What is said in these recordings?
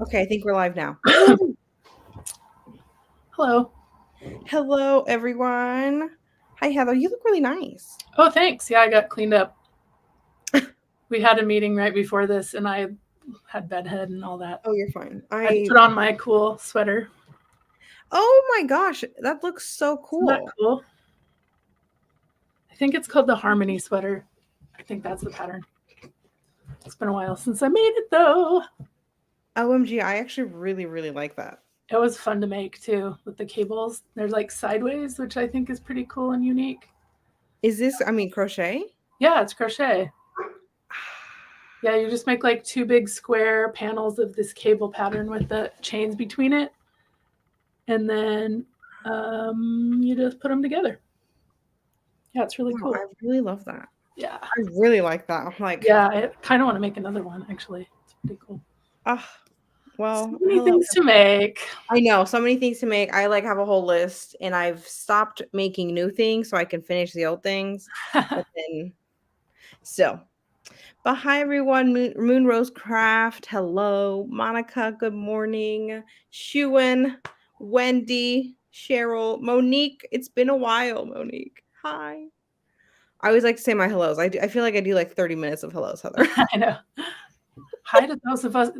Okay, I think we're live now. Hello. Hello, everyone. Hi, Heather. You look really nice. Oh, thanks. Yeah, I got cleaned up. We had a meeting right before this, and I had bedhead and all that. Oh, you're fine. I put on my cool sweater. Oh my gosh, that looks so Isn't that cool. cool? I think it's called the Harmony sweater. I think that's the pattern. It's been a while since I made it, though. OMG, I actually really, really like that. It was fun to make, too, with the cables. They're like sideways, which I think is pretty cool and unique. Is this, crochet? Yeah, it's crochet. Yeah, you just make like two big square panels of this cable pattern with the chains between it. And then you just put them together. Yeah, it's really cool. I really love that. Yeah. I really like that. I'm like, yeah, I kind of want to make another one, actually. It's pretty cool. Well, so many things to make. I know, so many things to make. I have a whole list, and I've stopped making new things so I can finish the old things. But hi everyone, Moon Rose Craft, hello, Monica, good morning, Shuen, Wendy, Cheryl, Monique, it's been a while, Monique, hi. I always like to say my hellos. I feel like I do like 30 minutes of hellos, Heather. I know. Hi to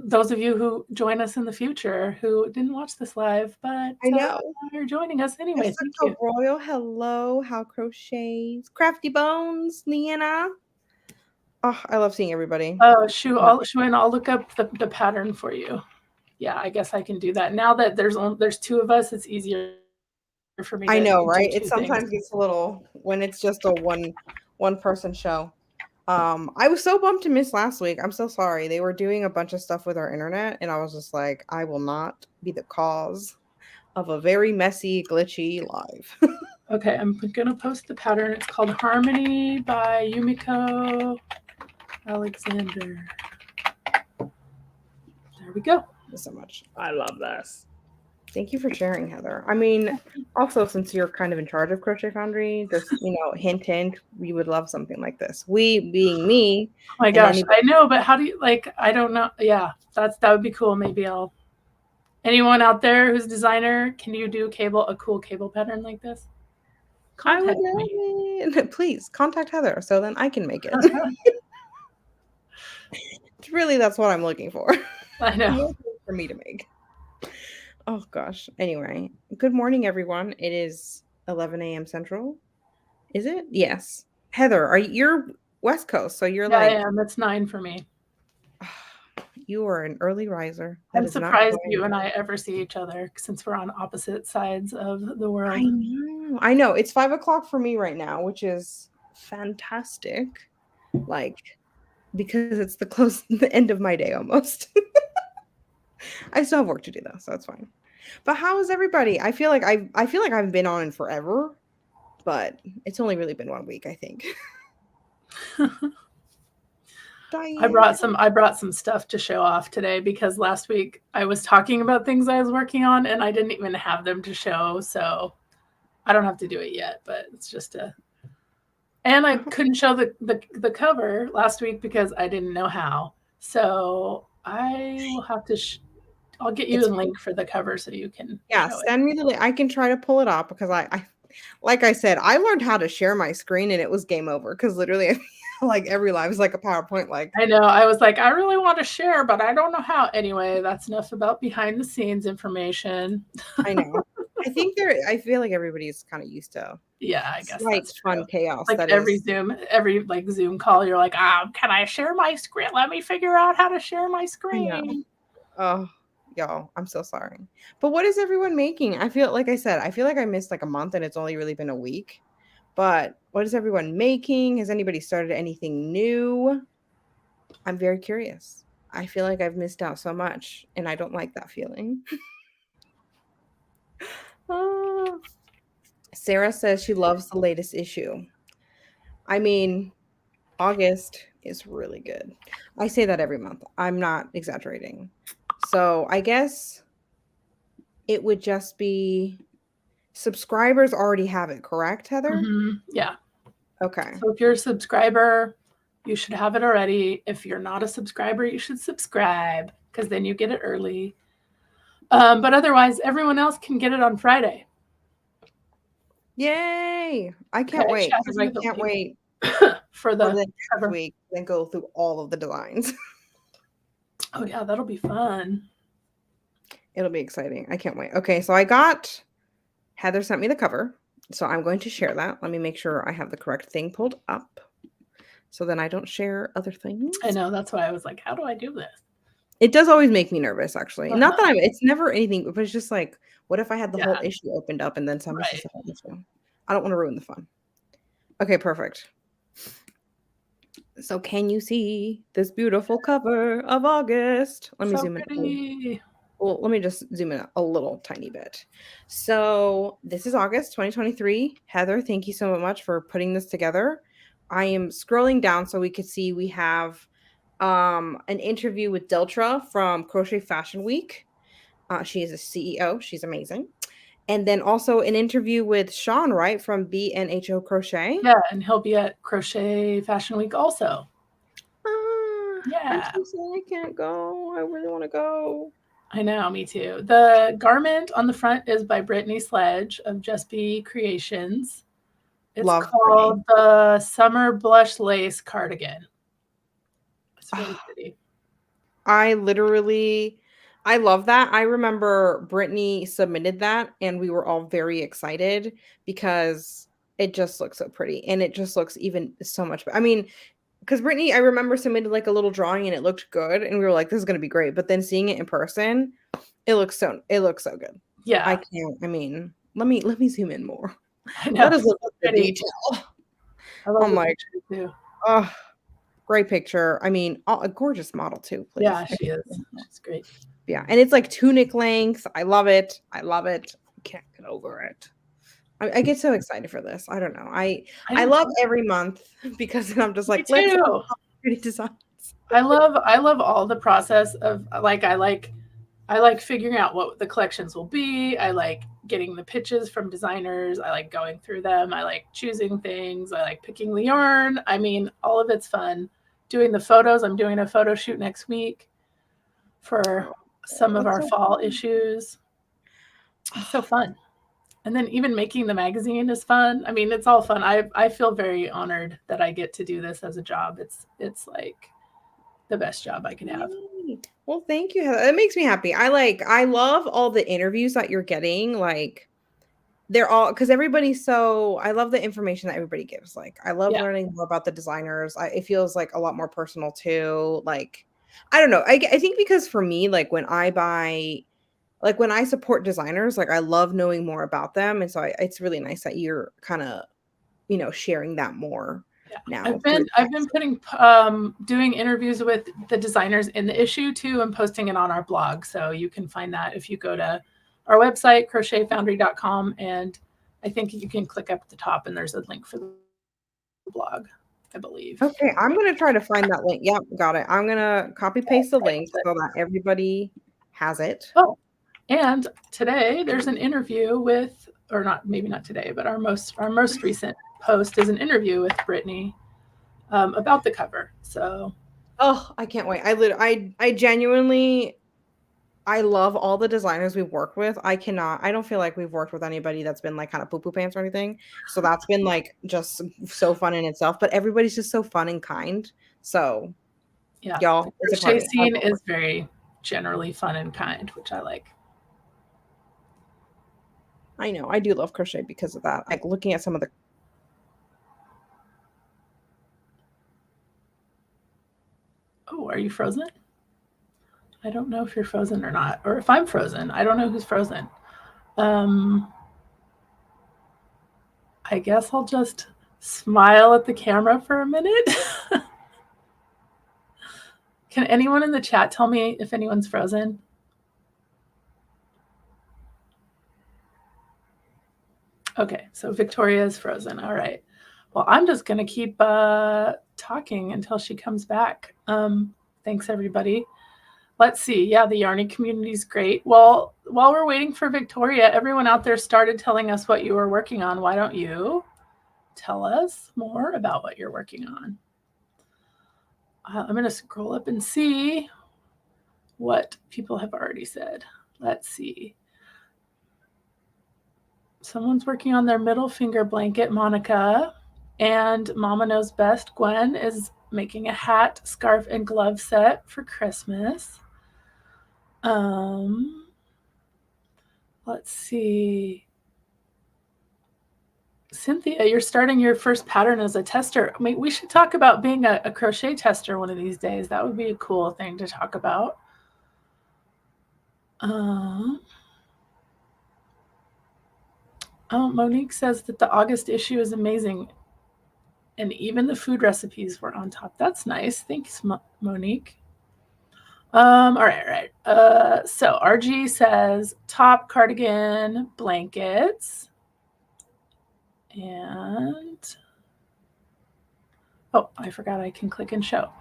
those of you who join us in the future who didn't watch this live, but I know you're joining us anyway. Thank you. Royal, hello, how crochets, Crafty Bones, Leanna. Oh, I love seeing everybody. Oh, Shuen, I'll look up the pattern for you. Yeah, I guess I can do that. Now that there's two of us, it's easier for me to I know, do right? two It sometimes things. gets a little when it's just a one person show. I was so bummed to miss last week. I'm so sorry. They were doing a bunch of stuff with our internet, and I was just like, I will not be the cause of a very messy, glitchy live. Okay, I'm gonna post the pattern. It's called Harmony by Yumiko Alexander. There we go. Thank you so much. I love this. Thank you for sharing, Heather. I mean, also, since you're kind of in charge of Crochet Foundry, just, hint, hint, we would love something like this. We being me. Oh my gosh, I know, but how do you, I don't know. Yeah, that would be cool. Maybe anyone out there who's a designer, can you do a cool cable pattern like this? I would love it. Please contact Heather so then I can make it. Really, that's what I'm looking for. I know. For me to make. Oh gosh. Anyway, good morning, everyone. It is 11 a.m. Central. Is it? Yes. Heather, you're West Coast, so you're I am. It's 9 for me. You are an early riser. I'm surprised you and I ever see each other since we're on opposite sides of the world. I know. It's 5 o'clock for me right now, which is fantastic. Because it's the end of my day almost. I still have work to do though, so that's fine. But how is everybody? I feel like I've been on in forever, but it's only really been 1 week, I think. I brought some stuff to show off today because last week I was talking about things I was working on and I didn't even have them to show, so I don't have to do it yet, but it's just and I couldn't show the cover last week because I didn't know how. So I will have to I'll get you a link for the cover so you can send me the link. I can try to pull it up because I like I said, I learned how to share my screen and it was game over because literally like every live is like a PowerPoint. I know. I was like, I really want to share, but I don't know how. Anyway, that's enough about behind the scenes information. I know. I feel like everybody's kind of used to. Yeah, I guess that's fun chaos. Like every Zoom call, you're like, can I share my screen? Let me figure out how to share my screen. Oh, y'all, I'm so sorry. But what is everyone making? I feel like I missed like a month and it's only really been a week. But what is everyone making? Has anybody started anything new? I'm very curious. I feel like I've missed out so much and I don't like that feeling. Sarah says she loves the latest issue. I mean, August is really good. I say that every month. I'm not exaggerating. So I guess it would just be subscribers already have it, correct, Heather? Mm-hmm. Yeah. Okay. So if you're a subscriber, you should have it already. If you're not a subscriber, you should subscribe. because then you get it early. But otherwise, everyone else can get it on Friday. Yay! I can't wait. Because I can't wait for the next week and go through all of the designs. Oh yeah, that'll be fun. It'll be exciting. I can't wait. Okay, so Heather sent me the cover, so I'm going to share that. Let me make sure I have the correct thing pulled up, so then I don't share other things. I know, that's why I was like, how do I do this? It does always make me nervous, actually. Not that it's never anything, but it's just like, what if I had the whole issue opened up and then some misses the whole issue? I don't want to ruin the fun. Okay, perfect. So can you see this beautiful cover of August? Let me zoom in. Well, let me just zoom in a little tiny bit. So this is August 2023. Heather, thank you so much for putting this together. I am scrolling down so we could see we have an interview with Deltra from Crochet Fashion Week. She is a CEO. She's amazing. And then also an interview with Sean, right, from B&HO Crochet. Yeah, and he'll be at Crochet Fashion Week also. Yeah. I'm so sad I can't go. I really want to go. I know, me too. The garment on the front is by Brittany Sledge of Just Be Creations. It's called the Summer Blush Lace Cardigan. It's really pretty. I love that. I remember Brittany submitted that and we were all very excited because it just looks so pretty and it just looks even so much better. I mean, because Brittany, I remember submitted like a little drawing and it looked good and we were like, this is going to be great. But then seeing it in person, it looks so good. Yeah. I mean, let me zoom in more. Let us look at the detail. I'm like, oh, great picture. I mean, a gorgeous model too. Please. Yeah, she is. She's great. Yeah, and it's like tunic length. I love it. I can't get over it. I get so excited for this. I don't know. I love every month because I'm just like, let's do pretty designs. I love all the process of like I like figuring out what the collections will be. I like getting the pitches from designers. I like going through them. I like choosing things. I like picking the yarn. I mean, all of it's fun. Doing the photos. I'm doing a photo shoot next week for some of our fall issues. It's so fun. And then even making the magazine is fun. I mean, it's all fun. I feel very honored that I get to do this as a job. It's like the best job I can have. Well, thank you. It makes me happy. I love all the interviews that you're getting. Like they're all because everybody's I love the information that everybody gives. Like I love learning more about the designers. It feels like a lot more personal too. Like, I don't know. I think because for me, like when I support designers, like I love knowing more about them. And so it's really nice that you're kind of, sharing that more now. I've been putting, doing interviews with the designers in the issue too, and posting it on our blog. So you can find that if you go to our website, crochetfoundry.com. And I think you can click up at the top and there's a link for the blog, I believe. Okay. I'm going to try to find that link. Yep. Got it. I'm going to copy paste the link so that everybody has it. Oh, and today there's an interview with, or not, maybe not today, but our most recent post is an interview with Brittany about the cover. So, oh, I can't wait. I genuinely, I love all the designers we've worked with. I don't feel like we've worked with anybody that's been like kind of poo-poo pants or anything. So that's been like just so fun in itself, but everybody's just so fun and kind. So yeah, y'all, the crochet scene is very generally fun and kind, which I like. I know. I do love crochet because of that. Like looking at some of the. Oh, are you frozen? I don't know if you're frozen or not, or if I'm frozen. I don't know who's frozen. I guess I'll just smile at the camera for a minute. Can anyone in the chat tell me if anyone's frozen? Okay, so Victoria is frozen. All right. Well, I'm just going to keep talking until she comes back. Thanks, everybody. Let's see. Yeah, the Yarny community is great. Well, while we're waiting for Victoria, everyone out there started telling us what you were working on. Why don't you tell us more about what you're working on? I'm going to scroll up and see what people have already said. Let's see. Someone's working on their middle finger blanket, Monica. And Mama Knows Best, Gwen, is making a hat, scarf, and glove set for Christmas. Let's see. Cynthia, you're starting your first pattern as a tester. I mean, we should talk about being a crochet tester one of these days. That would be a cool thing to talk about. Monique says that the August issue is amazing. And even the food recipes were on top. That's nice. Thanks, Monique. All right. So RG says top, cardigan, blankets. And oh, I forgot I can click and show.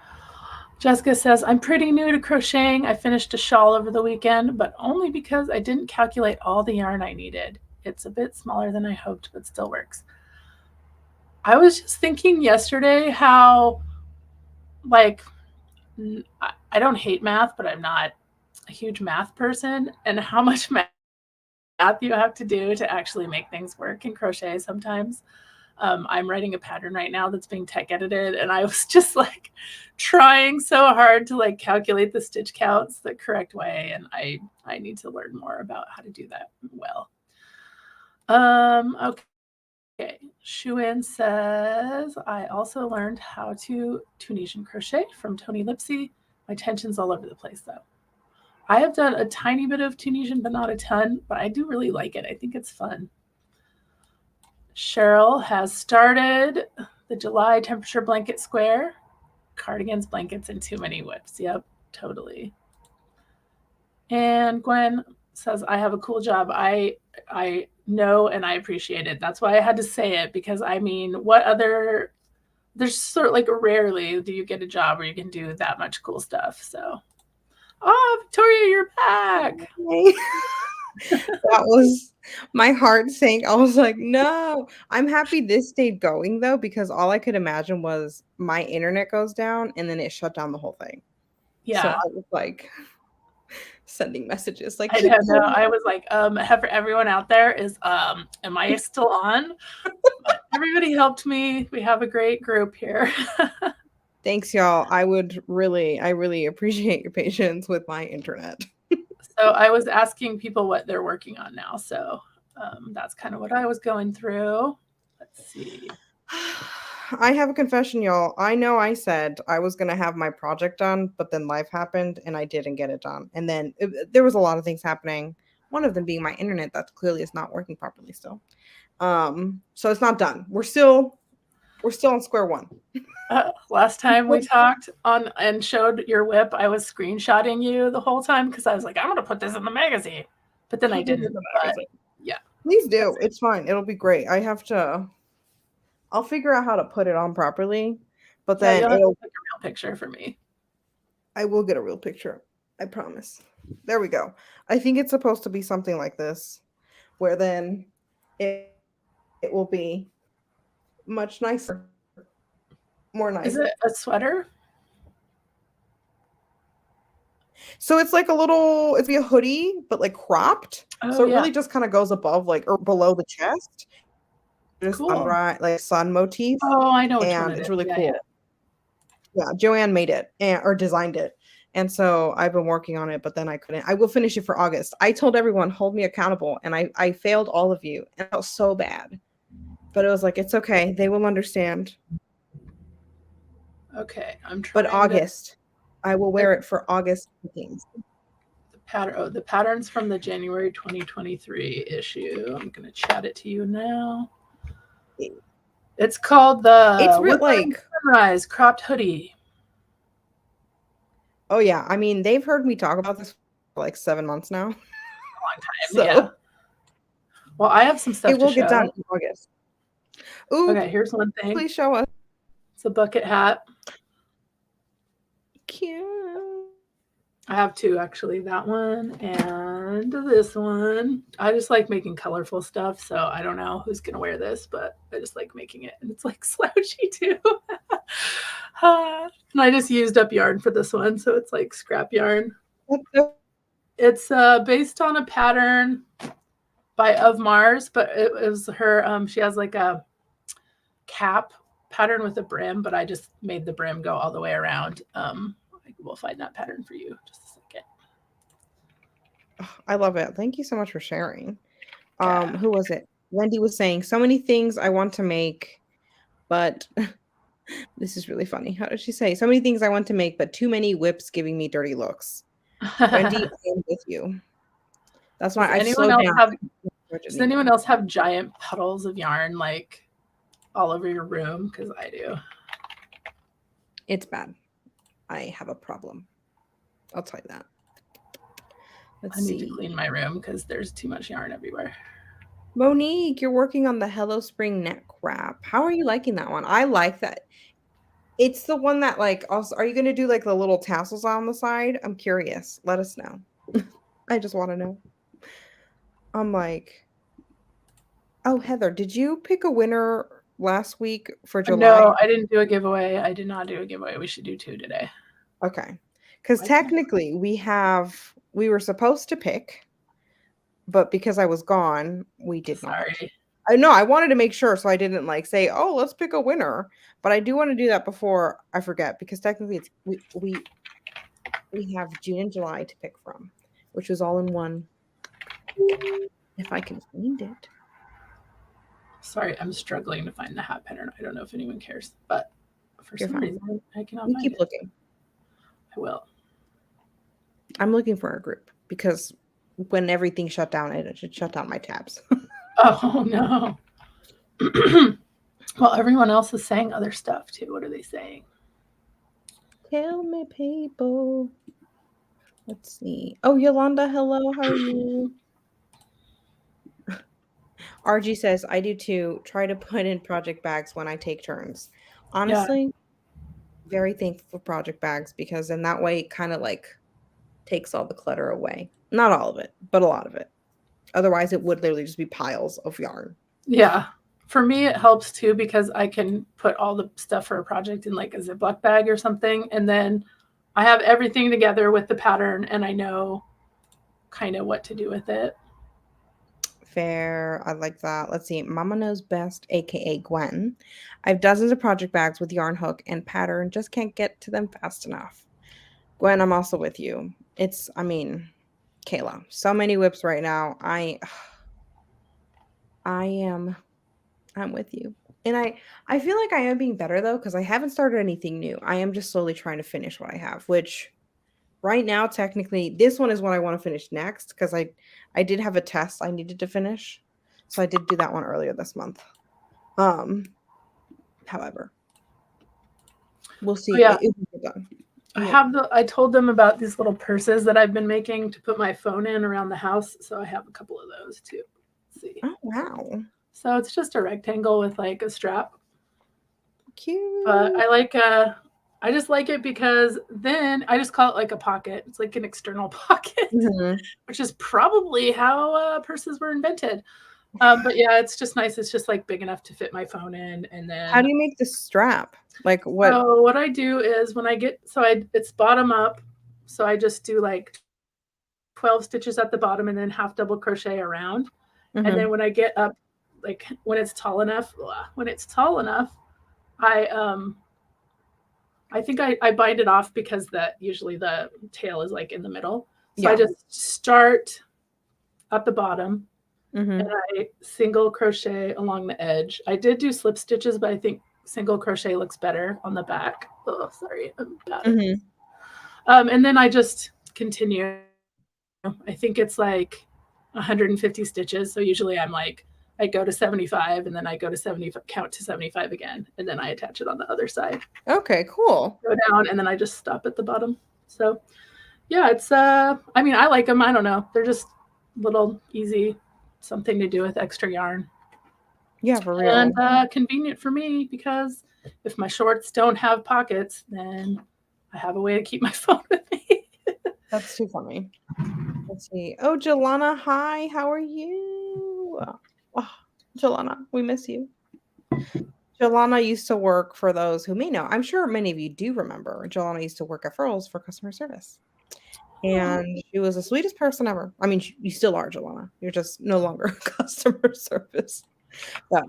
Jessica says, I'm pretty new to crocheting. I finished a shawl over the weekend, but only because I didn't calculate all the yarn I needed. It's a bit smaller than I hoped, but still works. I was just thinking yesterday how, like, I don't hate math, but I'm not a huge math person, and how much math you have to do to actually make things work in crochet sometimes. I'm writing a pattern right now that's being tech edited, and I was just like trying so hard to like calculate the stitch counts the correct way, and I need to learn more about how to do that well. Okay. Shuin says, I also learned how to Tunisian crochet from Tony Lipsy. My tension's all over the place though. I have done a tiny bit of Tunisian, but not a ton, but I do really like it. I think it's fun. Cheryl has started the July temperature blanket square. Cardigans, blankets, and too many whips. Yep, totally. And Gwen says, I have a cool job. I know and I appreciate it. That's why I had to say it, because I mean, what other, there's sort of like rarely do you get a job where you can do that much cool stuff. So, oh, Victoria, you're back. That was my heart sank. I was like, no, I'm happy this stayed going though, because all I could imagine was my internet goes down and then it shut down the whole thing. Yeah. So I was like sending messages like, I don't know. I was like, for everyone out there is, am I still on? But everybody helped me. We have a great group here. Thanks, y'all. I really appreciate your patience with my internet. So I was asking people what they're working on now. So that's kind of what I was going through. Let's see. I have a confession, y'all. I know I said I was going to have my project done, but then life happened and I didn't get it done. And then there was a lot of things happening. One of them being my internet that clearly is not working properly still. So it's not done. We're still on square one. Last time we talked on and showed your whip, I was screenshotting you the whole time because I was like, I'm going to put this in the magazine. But then I didn't. Yeah. Please do. It's fine. It'll be great. I'll figure out how to put it on properly, but then it'll take a real picture for me. I will get a real picture. I promise. There we go. I think it's supposed to be something like this, where then it will be much nicer. More nice. Is it a sweater? So it's like it's be a hoodie, but like cropped. So it really just kind of goes above or below the chest. Just cool. sun motif. Oh, I know. And it's really cool. Yeah, Joanne made it or designed it. And so I've been working on it, but then I couldn't. I will finish it for August. I told everyone, hold me accountable. And I failed all of you. And I felt so bad. But it was like, it's okay. They will understand. Okay. I'm trying. But August, I will wear it for August things. The patterns from the January 2023 issue. I'm going to chat it to you now. It's called the Sunrise Cropped Hoodie. Oh, yeah. I mean, they've heard me talk about this for like 7 months now. A long time, so. Yeah. Well, I have some stuff to show. It will get done in August. Ooh, okay, here's one thing. Please show us. It's a bucket hat. Cute. I have two, actually. That one and this one. I just like making colorful stuff, so I don't know who's going to wear this, but I just like making it. And it's like slouchy, too. And I just used up yarn for this one, so it's like scrap yarn. It's based on a pattern by Of Mars, but it was her. She has like a cap pattern with a brim, but I just made the brim go all the way around. We'll find that pattern for you just a second. I love it. Thank you so much for sharing. Yeah. Who was it? Wendy was saying so many things I want to make, but this is really funny. How did she say? So many things I want to make, but too many whips giving me dirty looks. Wendy, I am with you. That's why I've slowed down. Does anyone else have giant puddles of yarn like all over your room? Because I do. It's bad. I have a problem. I'll tell you that. I need to clean my room because there's too much yarn everywhere. Monique, you're working on the Hello Spring neck wrap. How are you liking that one? I like that. It's the one that like also, are you going to do like the little tassels on the side? I'm curious. Let us know. I just want to know. I'm like, oh, Heather, did you pick a winner last week for July? No, I didn't do a giveaway. I did not do a giveaway. We should do 2 today. Okay. Because technically we were supposed to pick, but because I was gone, we did not. Sorry. I know I wanted to make sure, so I didn't like say, oh, let's pick a winner. But I do want to do that before I forget, because technically it's we have June and July to pick from, which was all in one. If I can find it. Sorry, I'm struggling to find the hat pattern. I don't know if anyone cares, but for some reason I cannot find it. Keep looking. I will. I'm looking for a group because when everything shut down, it should shut down my tabs. Oh no. Well, everyone else is saying other stuff too. What are they saying? Tell me, people. Let's see. Oh, Yolanda, hello. How are you? RG says, I do too. Try to put in project bags when I take turns. Honestly, very thankful for project bags because in that way it kind of like takes all the clutter away. Not all of it, but a lot of it. Otherwise, it would literally just be piles of yarn. Yeah. For me, it helps too because I can put all the stuff for a project in like a Ziploc bag or something. And then I have everything together with the pattern and I know kind of what to do with it. Fair. I like that. Let's see. Mama Knows Best, aka Gwen. I have dozens of project bags with yarn hook and pattern, just can't get to them fast enough. Gwen, I'm also with you. Kayla, so many whips right now. I'm with you. And I feel like I am being better though, because I haven't started anything new. I am just slowly trying to finish what I have, which right now, technically, this one is what I want to finish next because I did have a test I needed to finish. So I did do that one earlier this month. However, we'll see. Oh, yeah. Done. I told them about these little purses that I've been making to put my phone in around the house. So I have a couple of those too. Let's see. Oh, wow. So it's just a rectangle with like a strap. Cute. But I just like it because then I just call it like a pocket. It's like an external pocket, which is probably how purses were invented. But yeah, it's just nice. It's just like big enough to fit my phone in. And then how do you make the strap? Like what? So what I do is when I get, it's bottom up. So I just do like 12 stitches at the bottom and then half double crochet around. And then when I get up, like when it's tall enough, I think I bind it off because usually the tail is like in the middle. So I just start at the bottom and I single crochet along the edge. I did do slip stitches, but I think single crochet looks better on the back. Oh, sorry. I'm bad at this. And then I just continue. I think it's like 150 stitches. So usually I'm like, I go to 75 and then I go to 70, count to 75 again. And then I attach it on the other side. Okay, cool. Go down and then I just stop at the bottom. So yeah, it's, I like them. I don't know. They're just little easy, something to do with extra yarn. Yeah, for real. And convenient for me because if my shorts don't have pockets, then I have a way to keep my phone with me. That's too funny. Let's see. Oh, Jelana, hi. How are you? Oh, Jelana, we miss you. Jelana used to work, for those who may know, I'm sure many of you do remember, Jelana used to work at Furls for customer service. And she was the sweetest person ever. I mean, you still are, Jelana. You're just no longer customer service. But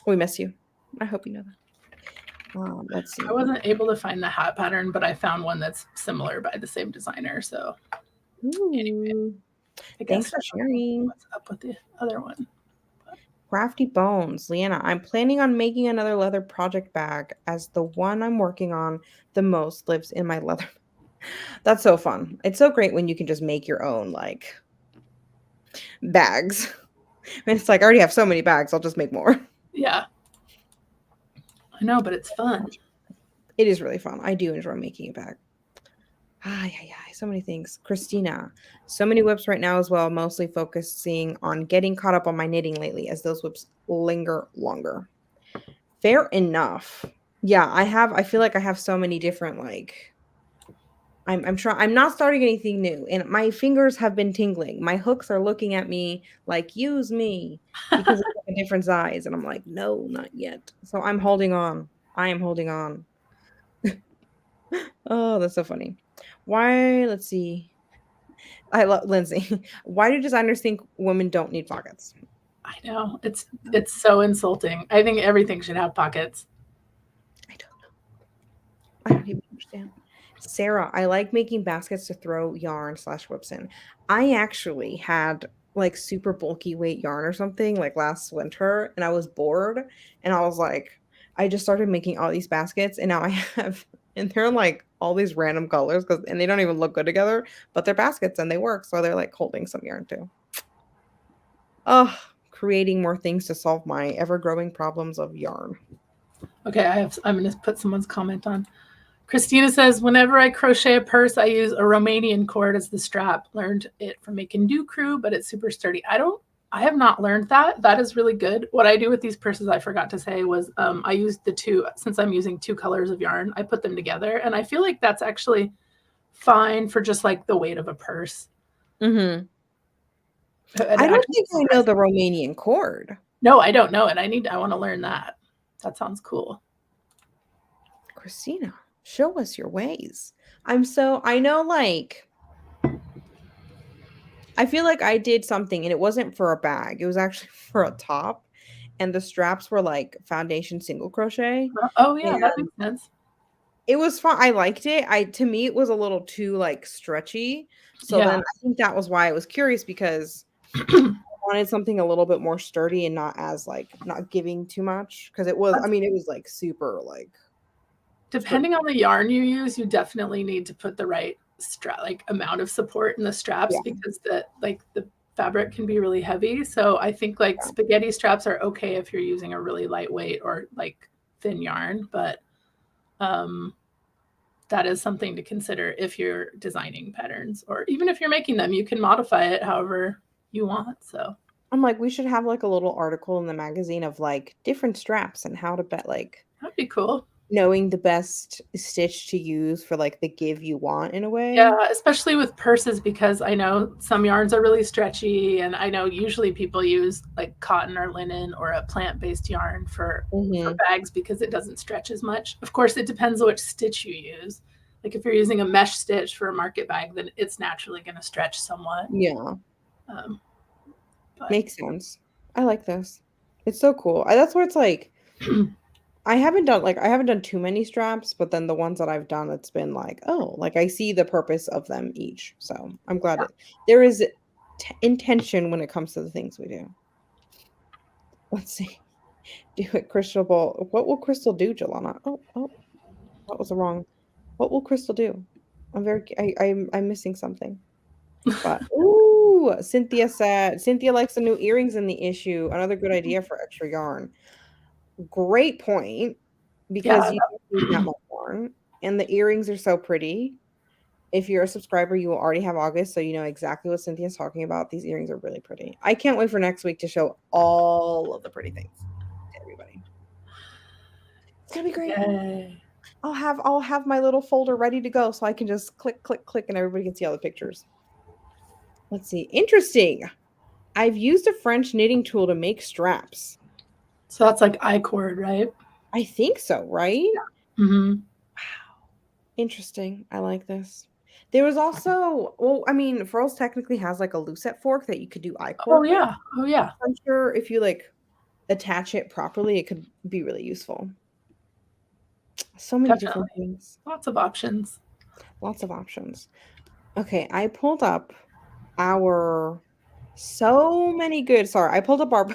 we miss you. I hope you know that. Let's see. I wasn't able to find the hat pattern, but I found one that's similar by the same designer. So anyway, I Thanks guess for sharing. what's up with the other one. Crafty Bones, Leanna. I'm planning on making another leather project bag as the one I'm working on the most lives in my leather. That's so fun. It's so great when you can just make your own like bags. And it's like I already have so many bags, I'll just make more. Yeah. I know, but it's fun. It is really fun. I do enjoy making a bag. Yeah, so many things. Christina, so many whips right now as well, mostly focusing on getting caught up on my knitting lately as those whips linger longer. Fair enough. Yeah, I feel like I have so many different like I'm not starting anything new and my fingers have been tingling. My hooks are looking at me like use me because it's like a different size and I'm like no, not yet. So I'm holding on. I am holding on. Oh, that's so funny. Why? Let's see. I love Lindsay. Why do designers think women don't need pockets? I know. It's so insulting. I think everything should have pockets. I don't know. I don't even understand. Sarah, I like making baskets to throw yarn / whips in. I actually had like super bulky weight yarn or something like last winter and I was bored and I was like, I just started making all these baskets and now I have, and they're like all these random colors because, and they don't even look good together, but they're baskets and they work. So they're like holding some yarn too. Oh, creating more things to solve my ever growing problems of yarn. Okay, I'm going to put someone's comment on. Christina says, whenever I crochet a purse, I use a Romanian cord as the strap. Learned it from making Do Crew, but it's super sturdy. I have not learned that. That is really good. What I do with these purses, I forgot to say, was I use since I'm using 2 colors of yarn, I put them together. And I feel like that's actually fine for just like the weight of a purse. Mm-hmm. I don't think I know the Romanian cord. No, I don't know it. I want to learn that. That sounds cool. Christina, show us your ways. I know like I feel like I did something and it wasn't for a bag. It was actually for a top and the straps were like foundation single crochet. Oh yeah, that makes sense. It was fun. I liked it. To me it was a little too like stretchy. So then I think that was why I was curious because I wanted something a little bit more sturdy and not as like not giving too much because it was it was like super like depending on the yarn you use, you definitely need to put the right amount of support in the straps because the fabric can be really heavy. So I think like spaghetti straps are okay if you're using a really lightweight or like thin yarn, but that is something to consider if you're designing patterns or even if you're making them, you can modify it however you want. So I'm like, we should have like a little article in the magazine of like different straps and how to bet like that'd be cool. Knowing the best stitch to use for like the give you want in a way. Yeah, especially with purses because I know some yarns are really stretchy and I know usually people use like cotton or linen or a plant-based yarn for bags because it doesn't stretch as much. Of course, it depends on which stitch you use. Like if you're using a mesh stitch for a market bag, then it's naturally going to stretch somewhat. Yeah. Makes sense. I like this. It's so cool. That's where it's like I haven't done too many straps, but then the ones that I've done, it's been like, oh, like I see the purpose of them each. So I'm glad there is intention when it comes to the things we do. Let's see. Do it, Crystal Ball. What will Crystal do, Jelana? Oh, that was wrong. What will Crystal do? I'm missing something. But ooh, Cynthia said Cynthia likes the new earrings in the issue. Another good idea for extra yarn. Great point. Because you don't use that much yarn. And the earrings are so pretty. If you're a subscriber, you will already have August, so you know exactly what Cynthia's talking about. These earrings are really pretty. I can't wait for next week to show all of the pretty things to everybody. It's gonna be great. Yay. I'll have my little folder ready to go so I can just click, click, click, and everybody can see all the pictures. Let's see. Interesting. I've used a French knitting tool to make straps. So that's like I-cord, right? I think so, right? Yeah. Mm-hmm. Wow. Interesting. I like this. There was also, well, I mean, Furls technically has like a lucette fork that you could do Oh I-cord with. yeah. Oh yeah. I'm sure if you like attach it properly, it could be really useful. So many different Definitely. things. Lots of options. Lots of options. Okay, I pulled up our so many good. Sorry, I pulled up our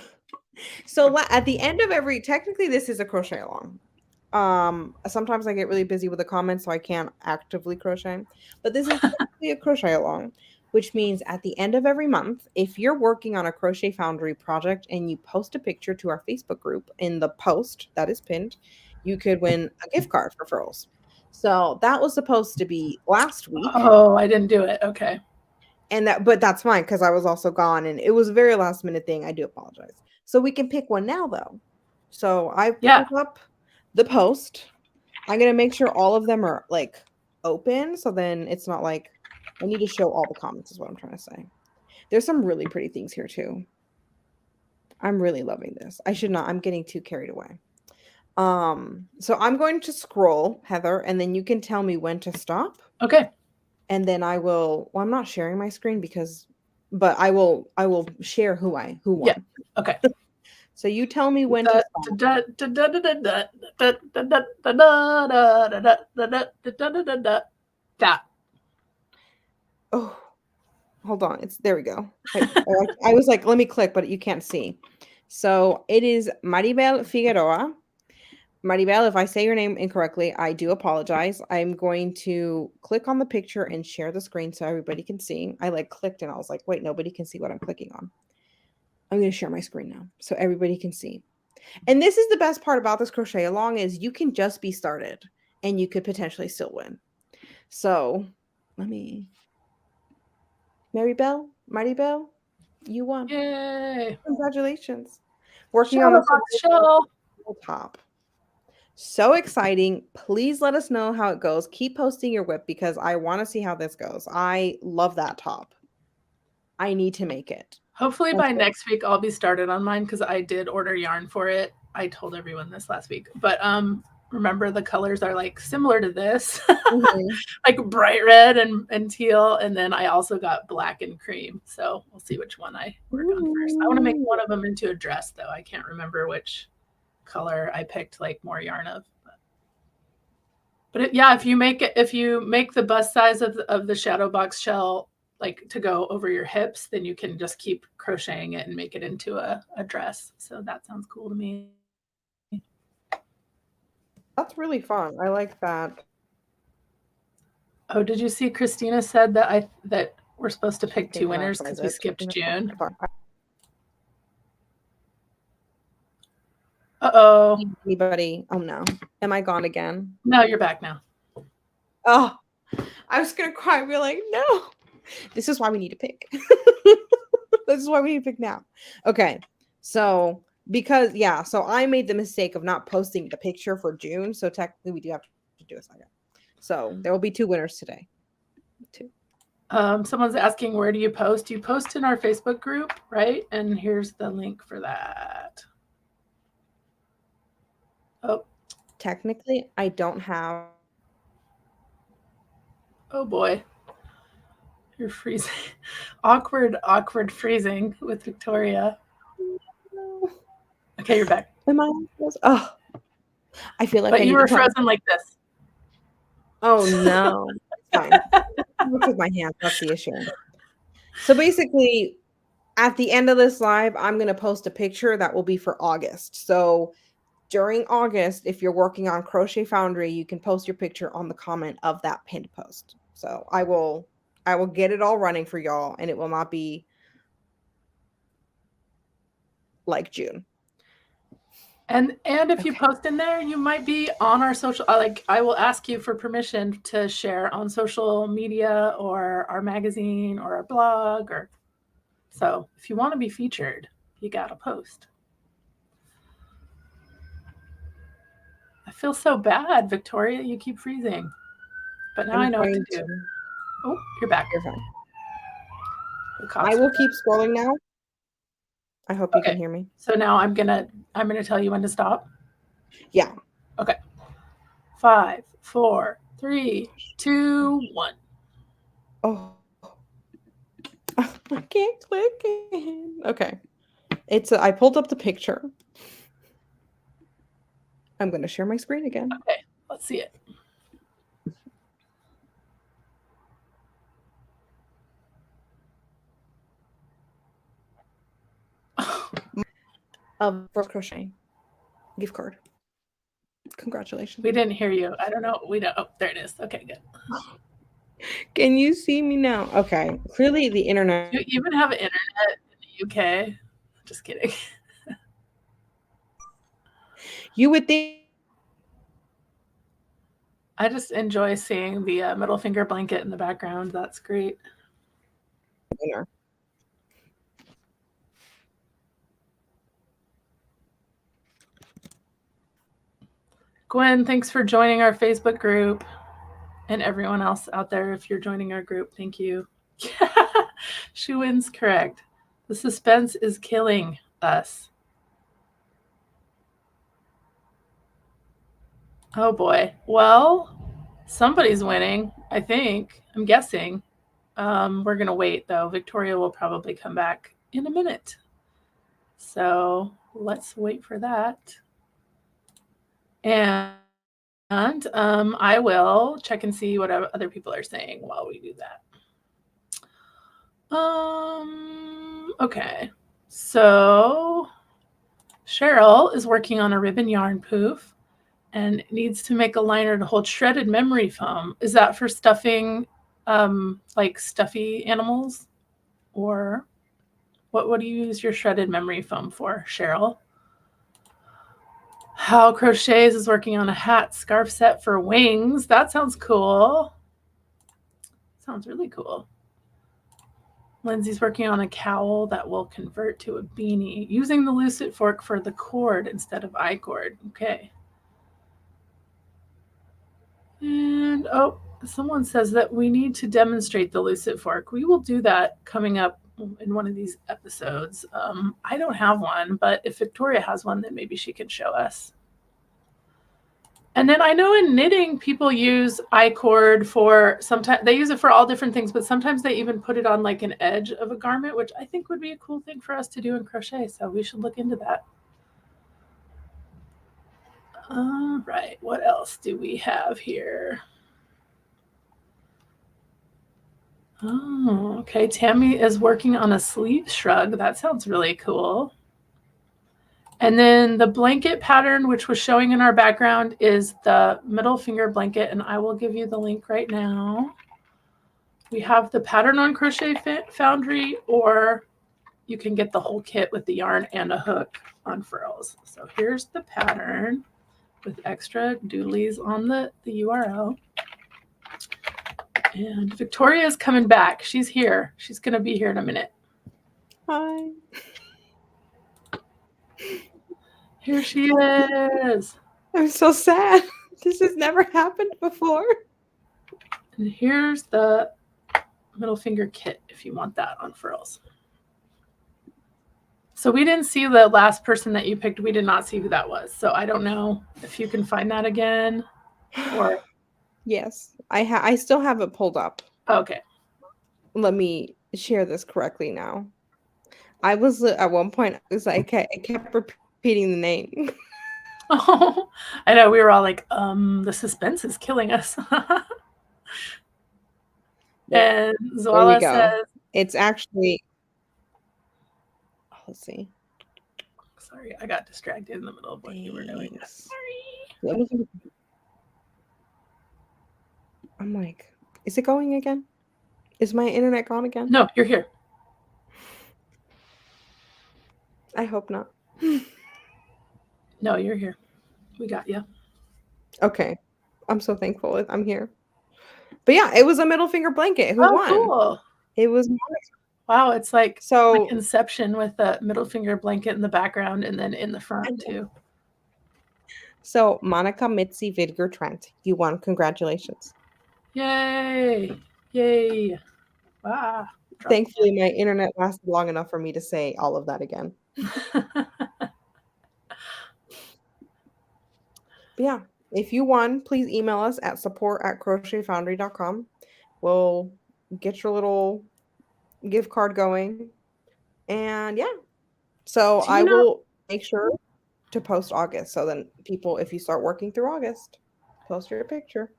so at the end of every technically this is a crochet along. Sometimes I get really busy with the comments, so I can't actively crochet. But this is technically a crochet along, which means at the end of every month, if you're working on a Crochet Foundry project and you post a picture to our Facebook group in the post that is pinned, you could win a gift card for Furls. So that was supposed to be last week. Oh, I didn't do it. Okay. And but that's fine because I was also gone and it was a very last minute thing. I do apologize. So we can pick one now though. So I Yeah. pulled up the post. I'm gonna make sure all of them are like open so then it's not like I need to show all the comments is what I'm trying to say. There's some really pretty things here too. I'm really loving this. I should not, I'm getting too carried away. So I'm going to scroll, Heather, and then you can tell me when to stop. Okay. And then I will, well, I'm not sharing my screen because, but I will share who won. Yeah. Okay. So you tell me when to stop. That. Oh, hold on. It's there we go. I was like, let me click, but you can't see. So it is Maribel Figueroa. Maribel, if I say your name incorrectly, I do apologize. I'm going to click on the picture and share the screen so everybody can see. I like clicked and I was like, wait, nobody can see what I'm clicking on. I'm going to share my screen now so everybody can see. And this is the best part about this crochet along is you can just be started and you could potentially still win. So let me, Maribel, you won. Yay. Congratulations. Working on Shadow the box shell. top. So exciting. Please let us know how it goes. Keep posting your whip because I want to see how this goes. I love that top. I need to make it. Hopefully by next week I'll be started on mine because I did order yarn for it. I told everyone this last week. But remember the colors are like similar to this. Like bright red and teal. And then I also got black and cream. So we'll see which one I work on first. I want to make one of them into a dress though. I can't remember which color I picked like more yarn of. But yeah, if you make the bust size of the shadow box shell like to go over your hips, then you can just keep crocheting it and make it into a dress. So that sounds cool to me. That's really fun. I like that. Oh, did you see Christina said that we're supposed to pick two winners because we skipped June? Uh-oh. Anybody? Oh no. Am I gone again? No, you're back now. Oh, I was gonna cry and be like, no. This is why we need to pick. This is why we need to pick now. Okay. So so I made the mistake of not posting the picture for June. So technically we do have to do a second. So there will be two winners today. Two. Someone's asking, where do you post? You post in our Facebook group, right? And here's the link for that. Oh. Technically, I don't have. Oh boy. You're freezing. Awkward freezing with Victoria. Okay, you're back. Am I? Oh, I feel like but you were frozen like this. Oh no, it's fine. Look with my hands. That's the issue. So basically, at the end of this live, I'm going to post a picture that will be for August. So during August, if you're working on Crochet Foundry, you can post your picture on the comment of that pinned post. So I will get it all running for y'all, and it will not be like June. And if you post in there, you might be on our social, like I will ask you for permission to share on social media or our magazine or our blog, or so if you want to be featured, you gotta post. I feel so bad, Victoria. You keep freezing. But now I know what to do. Oh, you're back. You're fine. I will keep scrolling now. I hope you can hear me. So now I'm gonna tell you when to stop. Yeah. Okay. 5, 4, 3, 2, 1. Oh, I can't click it. Okay. I pulled up the picture. I'm going to share my screen again. Okay, let's see it. First crochet gift card. Congratulations. We didn't hear you. I don't know. We don't. Oh, there it is. Okay, good. Can you see me now? Okay. Clearly the internet. Do you even have internet in the UK? Just kidding. You would think. I just enjoy seeing the middle finger blanket in the background. That's great. Gwen, thanks for joining our Facebook group. And everyone else out there, if you're joining our group, thank you. She wins correct. The suspense is killing us. Oh boy. Well, somebody's winning, I think. I'm guessing. We're going to wait, though. Victoria will probably come back in a minute. So let's wait for that. And I will check and see what other people are saying while we do that. Okay. So Cheryl is working on a ribbon yarn poof and needs to make a liner to hold shredded memory foam. Is that for stuffing like stuffy animals? Or what do you use your shredded memory foam for, Cheryl? How Crochets is working on a hat scarf set for wings. That sounds cool. Sounds really cool. Lindsay's working on a cowl that will convert to a beanie using the lucid fork for the cord instead of I-cord. Okay. And someone says that we need to demonstrate the lucid fork. We will do that coming up in one of these episodes. I don't have one, but if Victoria has one, then maybe she can show us. And then I know in knitting, people use I-cord for sometimes they use it for all different things, but sometimes they even put it on like an edge of a garment, which I think would be a cool thing for us to do in crochet. So we should look into that. All right, what else do we have here? Oh, okay. Tammy is working on a sleeve shrug. That sounds really cool. And then the blanket pattern, which was showing in our background, is the middle finger blanket, and I will give you the link right now. We have the pattern on Crochet Foundry, or you can get the whole kit with the yarn and a hook on furls. So here's the pattern with extra doodlies on the URL. And Victoria is coming back. She's here. She's going to be here in a minute. Hi. Here she is. I'm so sad. This has never happened before. And here's the middle finger kit if you want that on furls. So we didn't see the last person that you picked. We did not see who that was. So I don't know if you can find that again. Or yes, I still have it pulled up. Okay. Let me share this correctly now. I was at one point. I was like, I kept repeating the name. Oh, I know. We were all like, the suspense is killing us. And Zoala says, it's actually. Let's see. Sorry, I got distracted in the middle of what you were doing. Sorry. I'm like, is it going again? Is my internet gone again? No, you're here. I hope not. No, you're here. We got you. Okay. I'm so thankful I'm here. But yeah, it was a middle finger blanket. Who won? Cool. It was Wow, it's like so Inception with a middle finger blanket in the background and then in the front too. So Monica Mitzi Vidger Trent, you won. Congratulations. Yay. Yay. Wow. Thankfully, my internet lasted long enough for me to say all of that again. But yeah, if you won, please email us at support@crochetfoundry.com. We'll get your little gift card going. And yeah. So Do I you know will make sure to post August. So then people, if you start working through August, post your picture.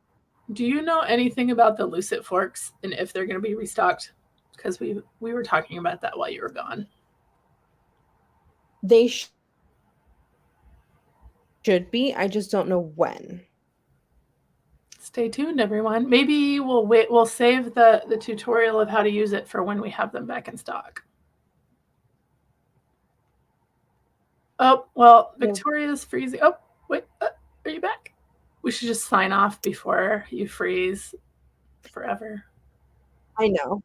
do you know anything about the Lucet forks and if they're going to be restocked? Because we were talking about that while you were gone. They should be. I just don't know when. Stay tuned, everyone. Maybe we'll wait. We'll save the tutorial of how to use it for when we have them back in stock. Oh, well, Victoria's freezing. Oh, wait, are you back? We should just sign off before you freeze forever. I know.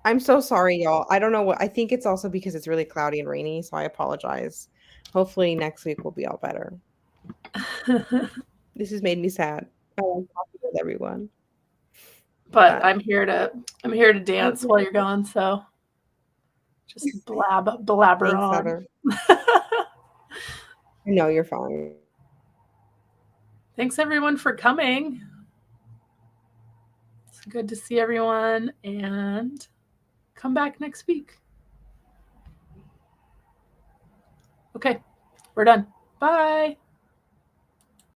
I'm so sorry, y'all. I don't know what I think it's also because it's really cloudy and rainy, so I apologize. Hopefully next week will be all better. This has made me sad. I like talking with everyone. But I'm here to dance while you're gone, so just blabber Thanks, on. Heather. No, you're fine. Thanks everyone for coming. It's good to see everyone, and come back next week. Okay, we're done. Bye.